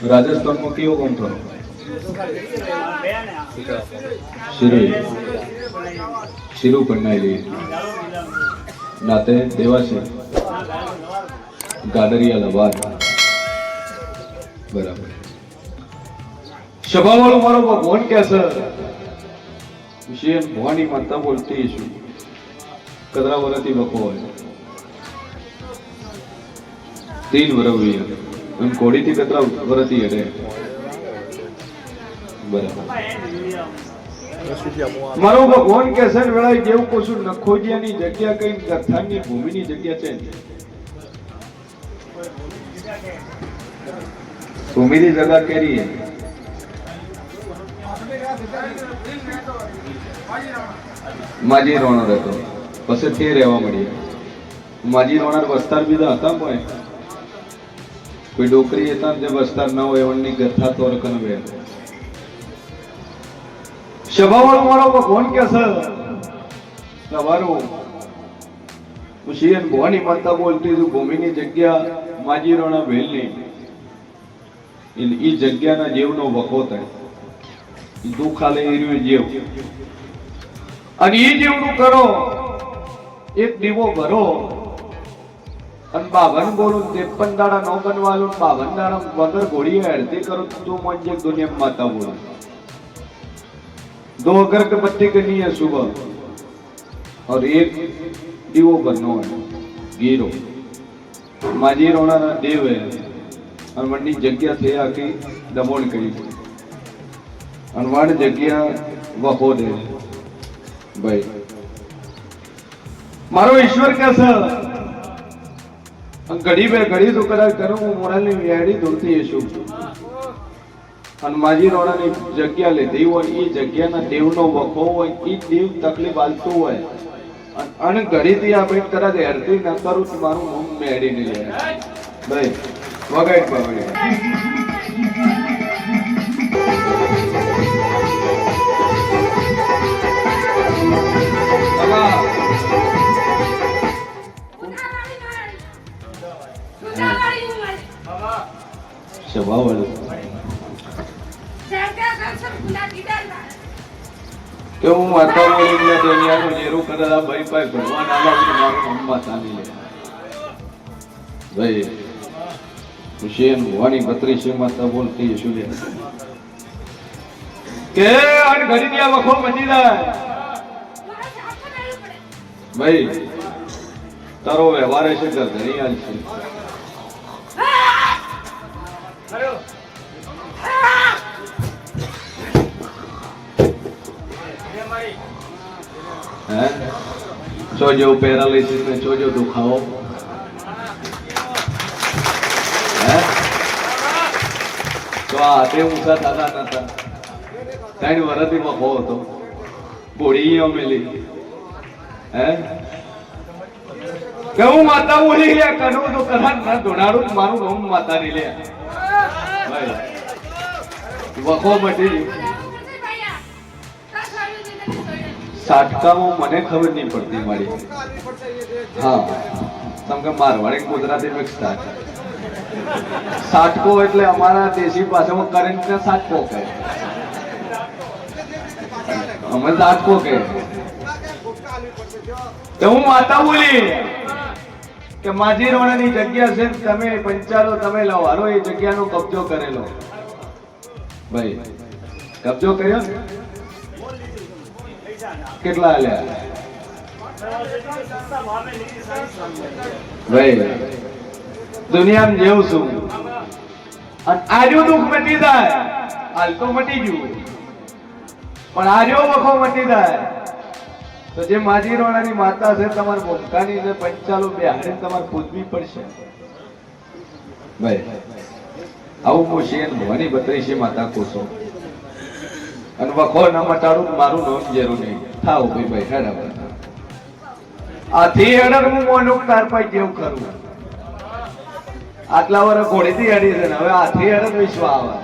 રાજસ્થાનમાં કયો ગામ થયો? શિરુ પન્નાઈ નાતે દેવાસી ગાડરિયા લવાદ. બરાબર. સભા વાળો મારો ભગવાન કે છે ભવાની માતા બોલતી છું કદરા વરતી બકો હોય 3 વરવી એમ કોડી થી કદરા વરતી હડે. બરાબર. મારો ભગવાન કે છે વેળાએ જેવું કોશું નખોજિયાની જગ્યા કઈ ગથાની ભૂમિની જગ્યા છે ભૂમિની જગ્યા કેરી હે માજી રોણો રહેતો પછી તે રહેવા મળ્યા. માજી રોણા વસ્તાર બીજા હતા પણ કોઈ ડોકરી હતા જે વસ્તાર ન હોય એવની ગથા તોર કનવે. સભાવાળો મારો ભગવાન કે છે તમારું ખુશીયન ભવાની માતા બોલતી હતું ભૂમિની જગ્યા માજી રોણા ભેલની ઈ જગ્યાના જીવનો વખો થાય દુઃખ આલે એનું જીવ અને એ જેવડું કરો એક દીવો ભરો અને 52 બોલું 53 દાડા નો બનવાલું 52 દાડા વગર ઘોડીએ હળતી કરો તો મંજે દુનિયા માતા બોલો 2 अगरबत्ती करनी है सुबह और एक दीवो बनना है गिरो माजी रोना देव है और मंडी जग्या थे आके दमोण करी अनवाण जग्या वहो दे भाई मारो ईश्वर कैसा घड़ी पे घड़ी तो कदा करूं मोराली वेड़ी धोती यशु અને માજી રોણાની જગ્યા લીધી હોય એ જગ્યાના દેવનો વખો હોય એ દેવ તકલીફ આલતું હોય અને ઘડીથી આપણે કદાચ હેરતી ના કરું તો મારું મોં મેળી નહીં લે ભાઈ વગાડ પાવડે સ્વભાવ કે હું માતા બોલી તો યાર જેરું કરેલા ભાઈ ભાઈ ભગવાન આલા કે મારું મમ્મા તાની લે ભાઈ હુસેન ભવાની 32 માતા બોલતી શું લે કે અન ઘડી દિયા વખો મજી જાય ભાઈ તારો વ્યવહાર છે ઘર ઘણી હાલ છે જોજો પેરાલિસિસ ને જોજો દુખાવો તો આ હાથે ઊંચા થતા નતા 3 વર્ષથી વખો હતો બોડીઓ મેલી કે હું માતા બોલી લે કનું તો કરા ના ધોણાડું મારું નામ માતા ની લે ભાઈ વખો મટી સાટકામાં મને ખબર નહીં પડતી મારી હા તમ કે મારવાડી ગુજરાતી મિક્સ થાય સાટકો એટલે અમારા દેશી ભાષામાં કરંટ ને સાટકો કહે અમે સાટકો કહે તો હું માતા બોલી કે માજી રોણાની જગ્યા છે તમે પંચાલો તમે લવારો એ જગ્યાનો કબજો કરેલો ભાઈ કબજો કર્યો કેટલા આલ્યા ભાઈ દુનિયામાં જેવું છું અને આર્યો દુઃખ મટી જાય હાલ તો મટી ગયું પણ આર્યો વખો મટી જાય તો જે માજી રોણાની માતા છે તમારી ભૂમકાની જે પંચાલો બેહાડીને તમારે પૂજવી પડશે ભાઈ આવું મોશિયન ભવાની 32 માતા કોસો અને વખો ન મટાડું મારું નામ જરૂર નહીં થાવ ભાઈ હેડા આથી હેડર હું મોનું તારપાઈ જેવું કરું આટલા વર્ષ ઘોડીથી હેડી છે હવે આથી હેડર વિશ્વ આવે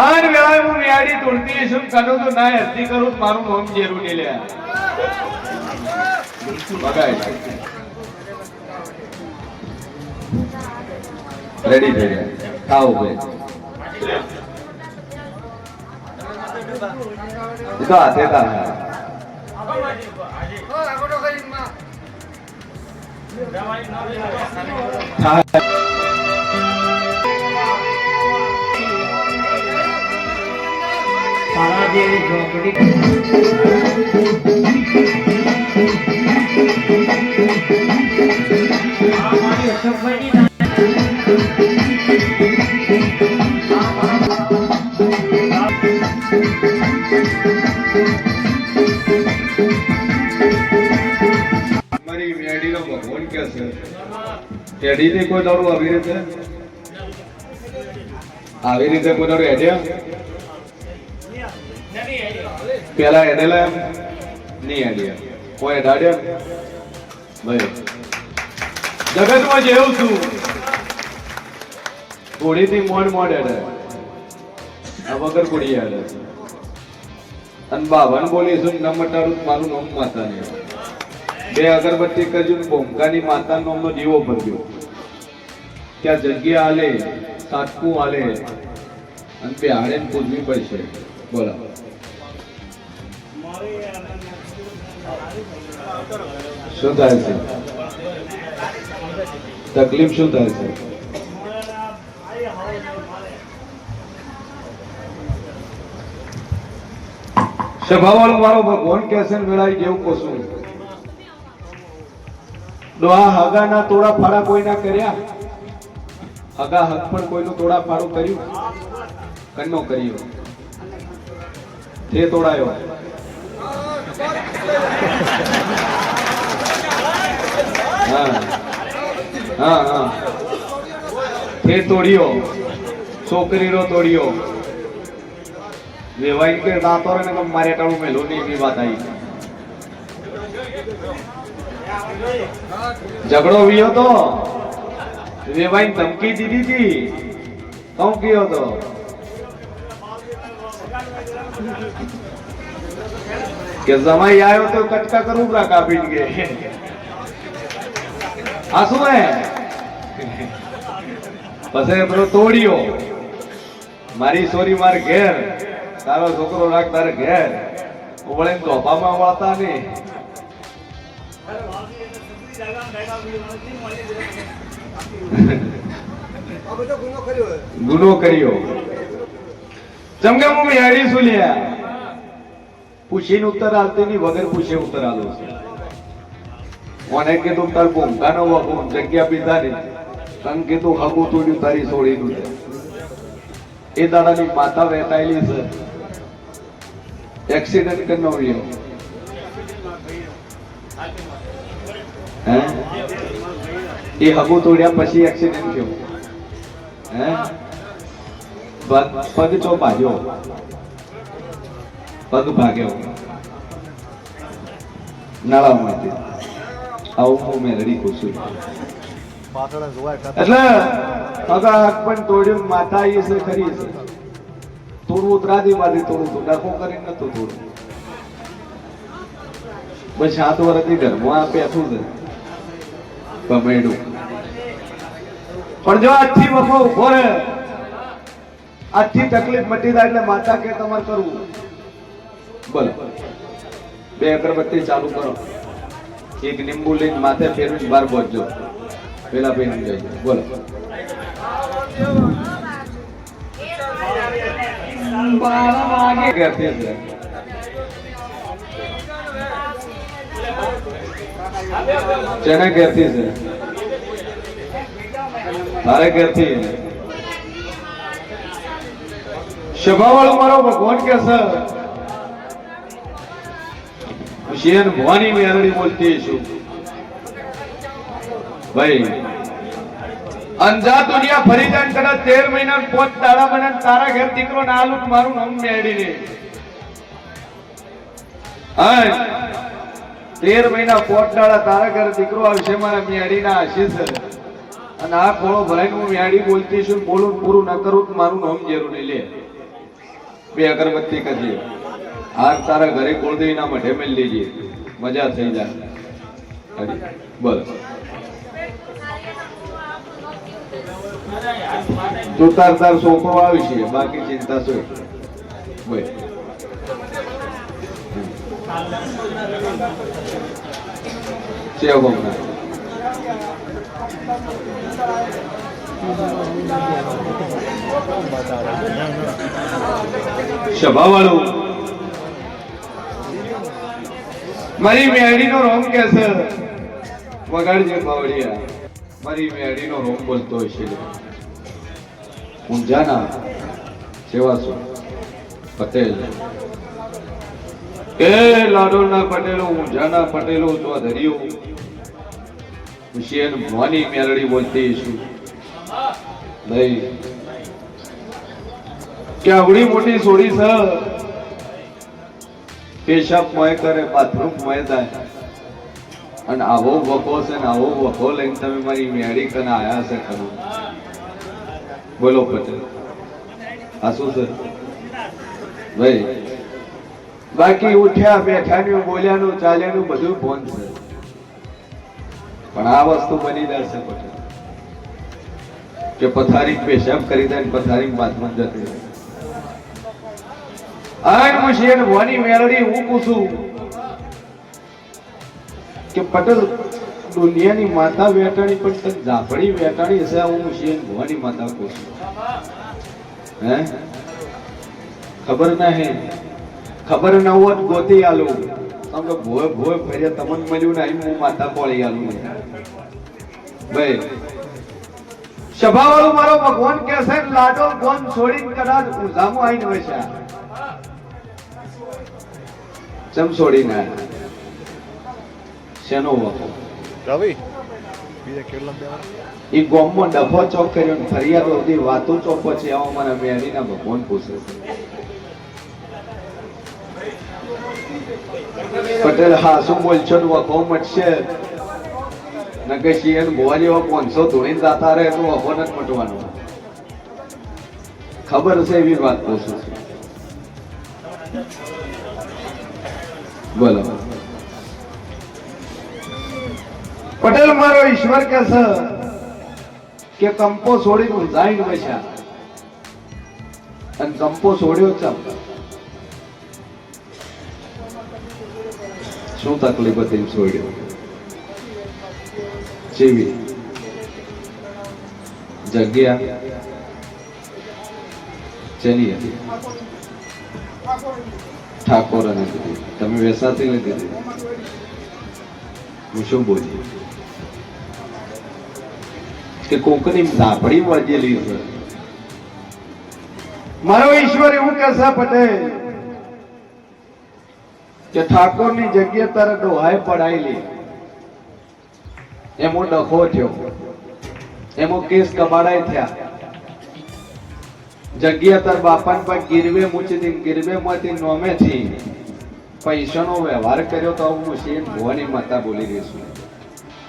આન વેળાએ હું મેડી તોડતી છું કરું તો ના હેરતી કરું મારું નામ જરૂર નહીં લે બગાય રેડી થઈ ગયા થાવ ભાઈ હાથે તારા તારા જેવી ઝોપડી મારી અશોકભાઈની મેડીનો ભગવાન કે છે ટેડીથી કોઈ દાડો આવી રીતે કોઈ દાડો હેડ્યા પેલા હેડેલા એમ નહીં હેડ્યા કોઈ હેડાડ્યા ભાઈ જગતમાં જેવું છું ઘોડીથી મોડ હેડે આ વગર ઘોડી હેડે અને બાબાને બોલીશું નમટાડું મારું નામ માતા નહીં બે અગરબત્તી કરજો ભોમકાની માતા નામનો દીવો ભરજો ત્યાં જગ્યા આલે સાટકું આલે અને પ્યારે પૂજવી પડશે બોલો શું થાય છે તકલીફ શું થાય છે સભાવાળો મારો ભગવાન કેસે વેળાઈ જેવું કોશું ડોહા હગાના તોડા ફાડા કોઈના કર્યા હગા હક પણ કોઈનું તોડા ફાડું કર્યું કન્નો કર્યો તે તોડાયો હા હા તે તોડ્યો છોકરીનો તોડ્યો વેવાઈ કે દાતો ને મારે ટાળું મેલો ની એવી વાત આવી ઝઘડો વિયો તો વેવાઈ ધમકી દીધી હતી કઉ કયો તો કે જમાઈ આવ્યો તો કટકા કરું રા કાપી ગયે આ શું હે પછી પેલો તોડ્યો મારી સોરી માર ઘેર તારો છોકરો રાખ તારે ઘેર વળે ધોપામાં વળતા નહીં ગુનો કર્યો ચમકે હું યારી શું લ્યા પૂછીને ઉત્તર આલતી ની વગર પૂછે ઉત્તર આલો છે મને કીધું તાર ભૂમકાનો વખો જગ્યા પીધા ની તન કીધું હગું તોડ્યું તારી સોળીનું એ દાડાની માતા વહેતાયેલી છે એક્સિડન્ટ કરનો વ્યો હે એ હગું તોડ્યા પછી એક્સિડન્ટ થયો હે પગ ચો ભાગ્યો પગ ભાગ્યો નાળામાંથી આવું હું મેળડી ખુશું એટલે હગા હક પણ તોડ્યું માતા એ છે ખરી છે થોડું ઉતરાદી માંથી થોડું ડખો કરીને નતું થોડું બસ 7 વર્ષથી ઘરમાં પેસું છે કમેડું પણ જો આજથી વખો ઉભો રહે આજથી તકલીફ મટી જાય એટલે માતા કે તમારે કરવું બોલો 2 અગરબત્તી ચાલુ કરો એક લીંબુ લઈને માથે ફેરવીને બહાર પહોંચજો પેલા ભાઈ સમજાય બોલો જેને ઘેરથી છે તારે ઘેરથી સભાવાળો મારો ભગવાન કે છે શેર ભવાની મેરડી બોલતી છું ભાઈ અંજા દુનિયા ફરી જાય કદાચ 13 મહિના 5 દાડા બને તારા ઘેર દીકરો ના આલું મારું નામ મેળી રે 13 મહિના 5 દાડા તારા ઘર દીકરો આવશે મારા મેળી ના આશીષ અને આ ખોળો ભરાઈને હું મેળી બોલતી છું બોલું પૂરું ન કરું મારું નામ જેરું નહીં લે 2 અગરબત્તી કરજે આ તારા ઘરે કુળદેવી ના મઢે મેળ લેજે મજા થઈ જાય બસ ચોતાર છોકરો આવી છે, બાકી ચિંતા શું ભાઈ. સભા વાળું મારી મેળી નો રોમ કે છે વગાડજે બાવળિયા. મારી મેળી નો રોમ બોલતો હશે ઊંઝાના સેવાસુ પટેલ એ લાડોના પટેલો ઊંઝાના પટેલો ચૌધરીઓ હુસેન મોની મેલડી બોલતી છું નહીં કે આવડી મોટી સોડી છે પેશાબ મોય કરે બાથરૂમ મોય જાય અને આવો વખો છે ને આવો વખો લઈને તમે મારી મેળી કને આયા છે ખરું. બોલો પટેલ આ શું છે ભાઈ? બાકી ઉઠ્યા બેઠાનું બોલ્યાનું ચાલ્યાનું બધું ફોન છે, પણ આ વસ્તુ બની જશે પટેલ કે પથારી પેશાબ કરી દે પથારી બાથરૂમ જતી રહે. આગ મુશિયન વાની મેલડી હું પૂછું કે પટેલ દુનિયાની માતા વેટાણી પણ તક ઝાપડી વેટાણી હશે. હું મુશિયન વાની માતા પૂછું હે ખબર નહીં, ખબર ન હોત ગોતી આલું તમને ભોય ભોય ફર્યા તમને મળ્યું નહીં હું માતા પોળી આલું ભાઈ. સભા વાળું મારો ભગવાન કે છે લાડો ગોન છોડીને કદાચ ઉઝામો આવીને વસ્યા ચમ છોડીને શેનો વખો રવિ બીજા કેટલા દેવા ઈ ગોમમાં ડફો ચોક કર્યો ને ફરિયાદ બધી વાતો ચોપો છે આવો મારા મેરીના ભગવાન પૂછે પટેલ હા શું બોલશો વખો મટશે નકે શિયન ભોવા જેવા 500 ધોઈને જાતા રહે તો વખો નથી મટવાનો. ખબર છે એવી વાત પૂછું છું. બોલો પટેલ મારો ઈશ્વર કે છે કે કંપો છોડીને ઉધાઈને બેઠા અને કંપો છોડ્યો ચમ શું તકલીફ હતી છોડ્યો જેવી જગ્યા ચેની હતી ઠાકોર અને તમે વેસાતી લીધી હું શું બોલી કે કોકની ઝાપડી વળગેલી છે. મારો ઈશ્વર એવું કે છે પટેલ કે ઠાકોરની જગ્યા તારે ડોહાય પડાયેલી એમો ડખો થયો એમો કેસ કબાડાય થયા જગ્યા તાર બાપાન પર ગીરવે મૂકી દી ગીરવે માંથી નોમે થી પૈસાનો વ્યવહાર કર્યો તો હું શેઠ ભવાની માતા બોલી રહી છું.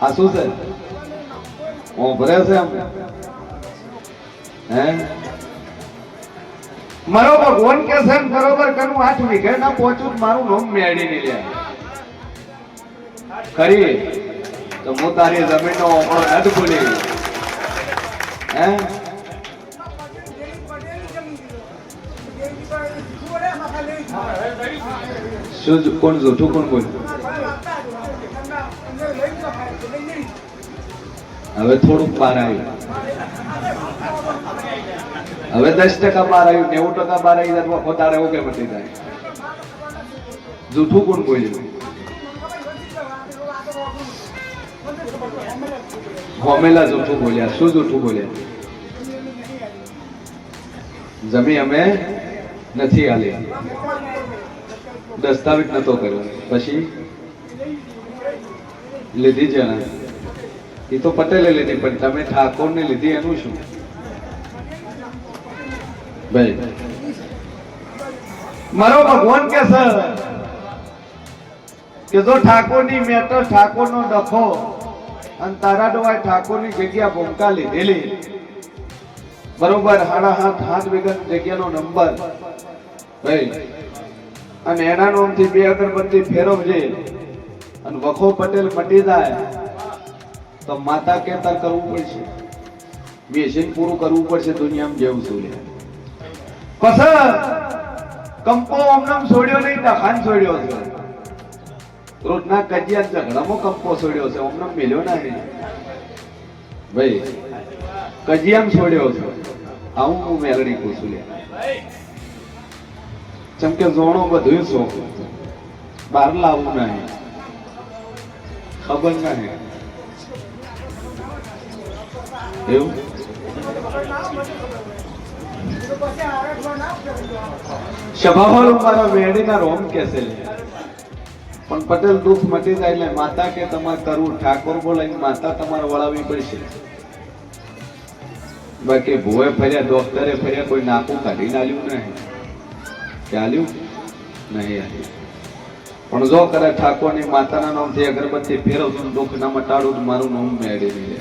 આ શું છે ઓભરે છે હે મારો ભગવાન કે છે બરોબર કનું 8 વીઘે ના પહોંચું મારું નામ મેળી ની લે ખરી તો હું તારી જમીનનો ઓમળો નથી બોલી હે શું કોણ જૂઠું કોણ બોલ્યું? હવે થોડુંક બહાર આવ્યું, હવે 10% બહાર આવ્યું, 90% બહાર આવી જાય પોતાને એવું કે મટી જાય. જૂઠું કોણ બોલ્યું? હોમેલા જૂઠું બોલ્યા. શું જૂઠું બોલ્યા? જમી અમે નથી આલી, દસ્તાવેજ નતો કર્યો, પછી લીધી છે ને એ તો પટેલે લીધી, પણ તમે ઠાકોર ને લીધી એનું શું ભાઈ? મારો ભગવાન કે છે કે જો ઠાકોર ની મેટર ઠાકોર નો ડખો અને તારા ડોવાય ઠાકોર ની જગ્યા ભૂમકા લીધેલી બરોબર 7.5 વીઘા જગ્યાનો નંબર ભાઈ અને એના નામથી 2 અગરબત્તી ફેરવજે અને વખો પટેલ મટી જાય તો માતા કેતર કરવું પડશે. મેશિન પૂરું કરવું પડશે દુનિયામાં જેવું છું લે પછી કંપો ઓમનામ છોડ્યો નહીં તખાન છોડ્યો છે રોજના કજિયા ઝઘડામાં કંપો છોડ્યો છે ઓમનામ મેલ્યો નહીં ભાઈ કજિયામ છોડ્યો છે આવું હું મેલડી પૂછું લે જેમ કે જોણો બધું શોખ બહાર લાવવું નહીં ખબર નહીં એવું સભાવાળો મારા વેડીના રોમ કેસે લે પણ પટેલ દુઃખ મટી જાય એટલે માતા કે તમારે કરવું ઠાકોર બોલાવી માતા તમારે વળાવવી પડશે બાકી ભુવે ફર્યા ડોક્ટરે ફર્યા કોઈ નાકું કાઢીને આલ્યું નહીં ચાલ્યું નહીં આલ્યું પણ જો કરે ઠાકોરની માતાના નામથી અગરબત્તી ફેરવતું દુઃખ ના મટાડું તો મારું નામ મેળવી લે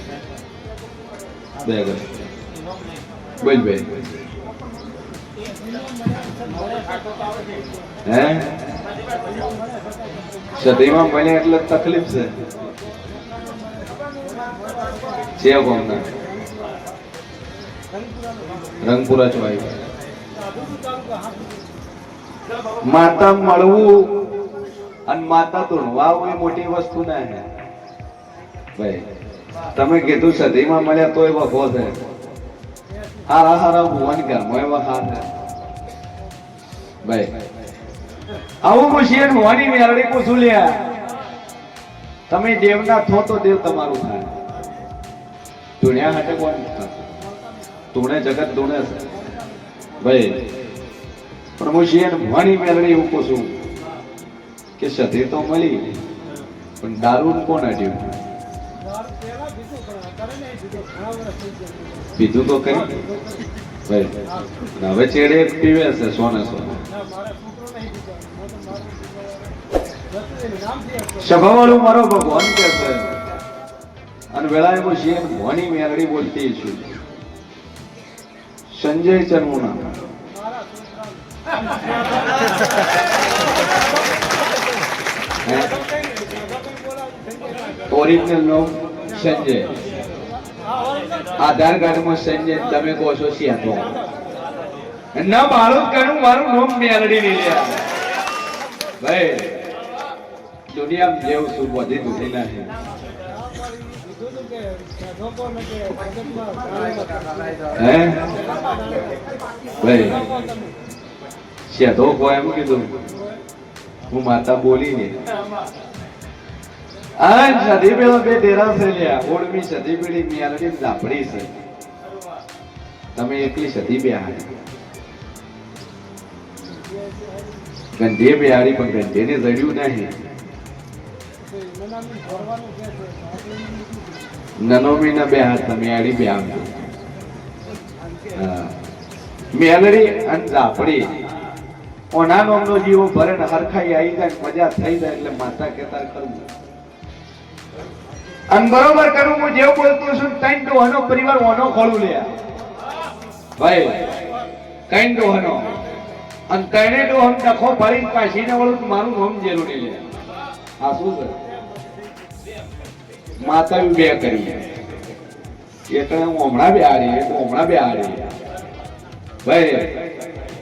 બે અગર બોલ બે હે સદીમાં બને એટલે તકલીફ છે કોમના રંગપુરા ચોઈ માતા મળવું અને માતા ધૂણવા કોઈ મોટી વસ્તુ ના હે ભાઈ તમે કીધું સદીમાં મળ્યા તોય વખો છે હારા હારા ભુવન ઘરમાં એવા હાથ હે ભાઈ આવું મુશિયન હોવાની મેરડી પૂછું લ્યા તમે દેવના થો તો દેવ તમારું થાય ધૂણ્યા હાટે કોણ ધૂણે જગત ધૂણે છે ભાઈ પણ મુશિયન હોવાની મેરડી એવું પૂછું કે સધી તો મળી પણ દારૂ કોણ અડ્યું પીધું તો કરી ભાઈ હવે ચેડે પીવે છે સોને સોને સભાવાળું મારો ભગવાન કે છે અને વેળાએ હું શિયન ભવાની મેરડી બોલતી છું સંજય ચરમુના ઓરિજિનલ નામ સંજય આધાર કાર્ડ માં સંજય તમે કહો છો સિયાતો ના બાળક કરું મારું નામ મેરડી નહીં લ્યા ભાઈ દુનિયામાં જેવું શું બધી દુખી નાખી હે ભાઈ સિયાતો કોઈ એમ કીધું હું માતા બોલી ને આ સદી પેલા બે ડેરા છે લ્યા ઓળમી સદી પેલી મેલડી ઝાપડી છે તમે એકલી સદી બે હારી ગંધે બે હારી પણ ગંધેને જડ્યું નહીં નનોમીના બે હાથ તમે આડી બે આવજો મેલડી અને ઝાપડી ઓના નામનો જીવો ભરે ને હરખાઈ આવી જાય મજા થઈ જાય એટલે માતા કેતા કરવું અને બરોબર કરું હું જેવું બોલતો છું કઈ ડોહનો પરિવાર ઓનો ખોલું લે ભાઈ કઈ ડોહનો અને કઈને ડોહમ ડખો ફરીને કાશીને વળું મારું નામ જેલું નહીં લે આ શું છે માતા બે કરી એટલે હું હમણાં બે હારી હમણાં બે હારી ભાઈ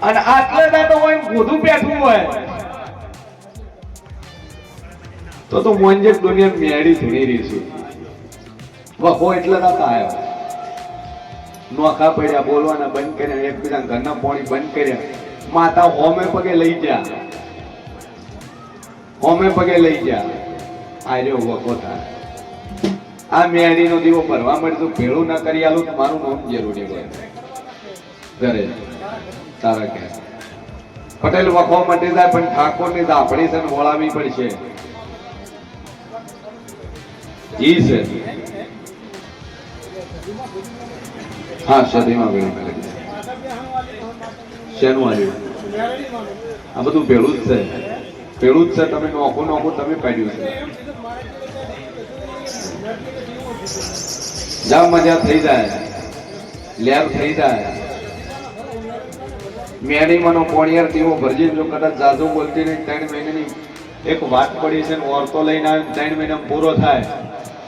અને આટલે તો હોય ગોધું બેઠું હોય તો મોંજે દુનિયા મેળી થોડી રહીશું વખો એટલે નતા આવ્યો નોખા પડ્યા બોલવાના બંધ કર્યા એકબીજા ઘરના પાણી બંધ કર્યા માતા હોમે પગે લઈ જા હોમે પગે લઈ જા આર્યો વખો થાય આ મેળી નો દીવો ભરવા મળે તો ભેળું ના કરી આલું તો મારું નામ જરૂરી હોય ઘરે તારા કે પટેલ વખો મટી જાય પણ ઠાકોર ની ઝાપડી છે વળાવી પડશે ઈ છે હા સદીમાં ભેળું શેનું આવ્યું આ બધું ભેળું જ છે ભેળું જ છે તમે નોખું નોખું તમે પાડ્યું છે જામ મજા થઈ જાય લેર થઈ જાય મેડી મનો પોણિયાર તેવો ભરજી જો કદાચ જાજો બોલતી નહીં 3 મહિનાની એક વાત પડી છે ઓરતો લઈને આવે 3 મહિના પૂરો થાય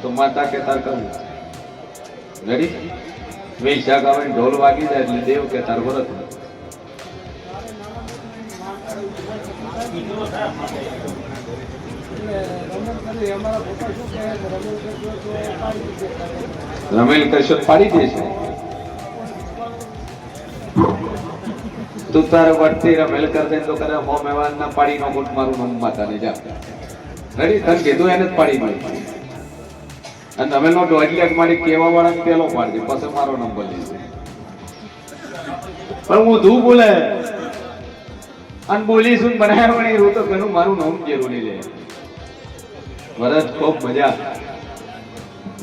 તો માતા કે તાર કરવું રેડી વૈશાખ આવે ને ઢોલ વાગી જાય એટલે દેવ કે તાર વરત રમેલ કશોદ પાડી દે છે. તું તારે વર્તી રમેલ કર દે તો કરે હો મેવાન ના પાડી નો ગુટ મારું નામ માતા ને જા રેડી તને કીધું એને જ પાડી દે અને રમેલ નો ડોડલેક મારી કેવા વાળા પેલો પાડજે પછી મારો નંબર લેજે પણ હું ધૂ બોલે અને બોલીશું બનાવ્યા વળી હું તો પેલું મારું નામ જરૂરી લે વરસ ખૂબ મજા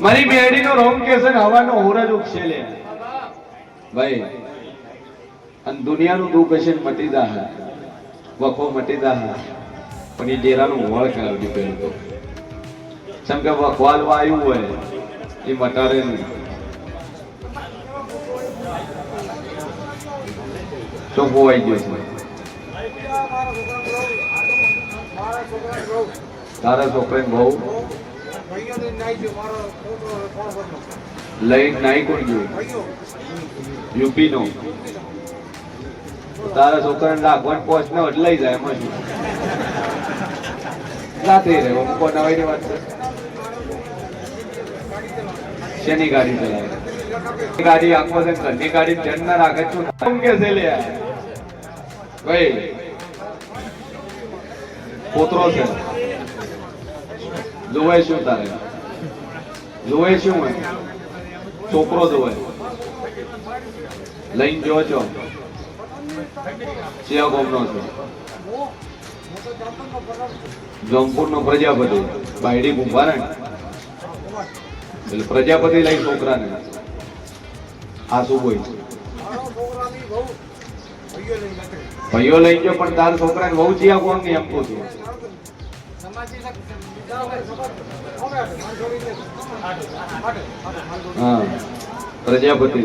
મારી બેડી નો રોમ કે છે હવાનો હોરજ ઉગશે લે ભાઈ અને દુનિયાનું દુઃખ હશે મટી જા વખો મટી જા પણ એ ડેરાનું વળ કરાવજો પેલું તો જેમ કે વખવાલવા આવ્યું હોય એ મટારે નહીં ચોખ્ખો આવી ગયો છે તારા છોકરાને બહુ લઈ નાઈ કોણ ગયું યુપી નો તારા છોકરાને રાખવાનું પોસ્ટ ને લઈ જાય એમાં શું રાતે રહે કોણ નવાઈ વાત છે શેની ગાડી ચલાવે ગાડી આખો છે ઘરની ગાડી ધ્યાન ના રાખે છું કે છે લે ભાઈ પોતરો છે જોવાય શું તારે જોવાય શું હોય છોકરો જોવાય લઈને જો છો ચિયા ગોમનો છે જોમપુર નો પ્રજાપતિ બાયડી ગુંભારે એટલે પ્રજાપતિ લઈ છોકરાને આ શું બોય ભાઈઓ લઈ ગયો પણ તાર છોકરાને બહુ ચિયા કોણ ની એમ પૂછું હા પ્રજાપતિ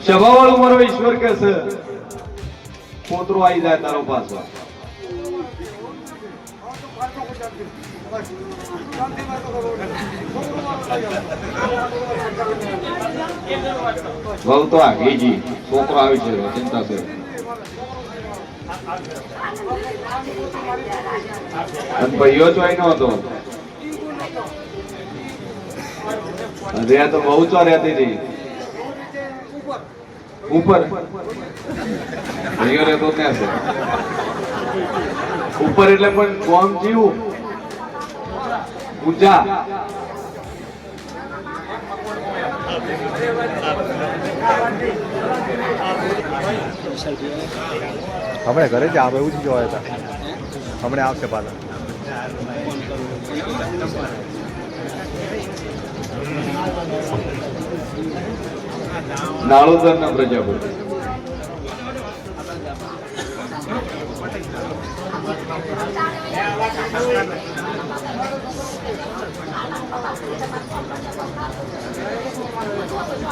સભાવાળું મારો ઈશ્વર કે છે પોતરો આવી જાય તારો પાછો બહુ તો આગીજી છોકરો આવી છે ચિંતા છે અને ભાઈઓ ચોઈ નો હતો રહ્યા તો બહુ ચો રહેતી હતી ઉપર ભાઈઓ રહેતો ત્યાં છે ઉપર એટલે પણ કોમ જીવું ઊંચા હમણાં ઘરે જ આવે એવું જ જોયા હતા હમણાં આવશે પાછા નાળોદર ના પ્રજાપતિ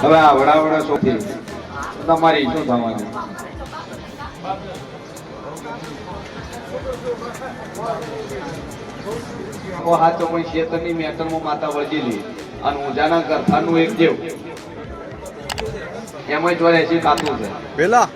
હવે આ વડા શોખી તમારી શું થવાની હાથો કોઈ શેતરની મેટરમાં માતા વળગેલી અને ઊંઝાના ગરથાનું એક જેવ એમાં જ 80 કાતું છે પેલા